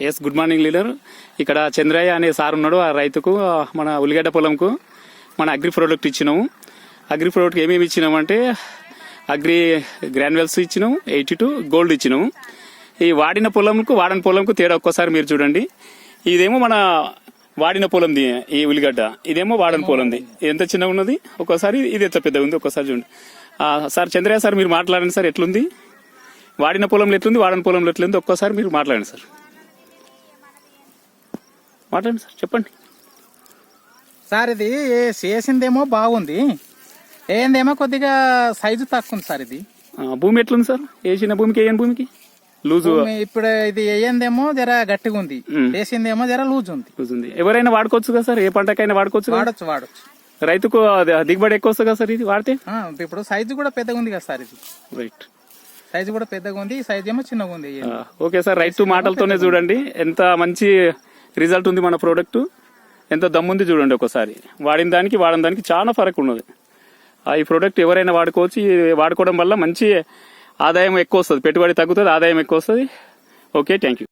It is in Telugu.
Yes, good morning leader. ఇక్కడ చంద్రయ్య అనే సార్ ఉన్నాడు. ఆ రైతుకు మన ఉల్లిగడ్డ పొలంకు మన అగ్రి ప్రోడక్ట్ ఇచ్చినాము. అగ్రి ప్రోడక్ట్ ఏమేమి ఇచ్చినామంటే అగ్రి గ్రాన్యువల్స్ ఇచ్చినాము, 82 గోల్డ్ ఇచ్చినాము. ఈ వాడిన పొలంకు తేడా ఒక్కసారి మీరు చూడండి. ఇదేమో మన వాడిన పొలంది ఈ ఉల్లిగడ్డ, ఇదేమో వాడని పొలంది. ఎంత చిన్నగా ఉన్నది ఒక్కోసారి, ఇది ఎంత పెద్దగా ఉంది ఒక్కోసారి చూడండి. సార్ చంద్రయ్య సార్, మీరు మాట్లాడండి సార్. ఎట్లుంది వాడిన పొలంలో, ఎట్లుంది వాడని పొలంలో ఎట్లుంది ఒక్కోసారి మీరు మాట్లాడండి సార్. మాట్లాడండి సార్, చెప్పండి సార్. ఇది చేసిందేమో బాగుంది, ఏందేమో కొద్దిగా సైజు తక్కువ ఉంది సార్. ఇది భూమి ఎట్లుంది సార్? వేసిన భూమికి వేయని భూమికి లూజు. ఇప్పుడు ఇది వేయందేమో జర గట్టిగా ఉంది, వేసిందేమో జర లూజ్ ఉంది. ఎవరైనా వాడుకోవచ్చు కదా సార్? ఏ పంటకైనా వాడుకోవచ్చు. వాడచ్చు. రైతుకు దిగుబడి ఎక్కువ వస్తుంది కదా సార్ ఇది వాడితే? ఇప్పుడు సైజు కూడా పెద్దగా ఉంది కదా సార్. ఇది రైట్, సైజు కూడా పెద్దగా ఉంది, సైజు ఏమో చిన్నగా ఉంది. ఓకే సార్, రైతు మాటలతోనే చూడండి ఎంత మంచి రిజల్ట్ ఉంది మన ప్రోడక్ట్. ఎంత దమ్ముంది చూడండి. ఒకసారి వాడిన దానికి చాలా ఫరక్ ఉన్నది. ఈ ప్రోడక్ట్ ఎవరైనా వాడుకోవచ్చు. వాడుకోవడం వల్ల మంచి ఆదాయం ఎక్కువ వస్తుంది, పెట్టుబడి తగ్గుతుంది, ఆదాయం ఎక్కువ వస్తుంది. Okay, thank you.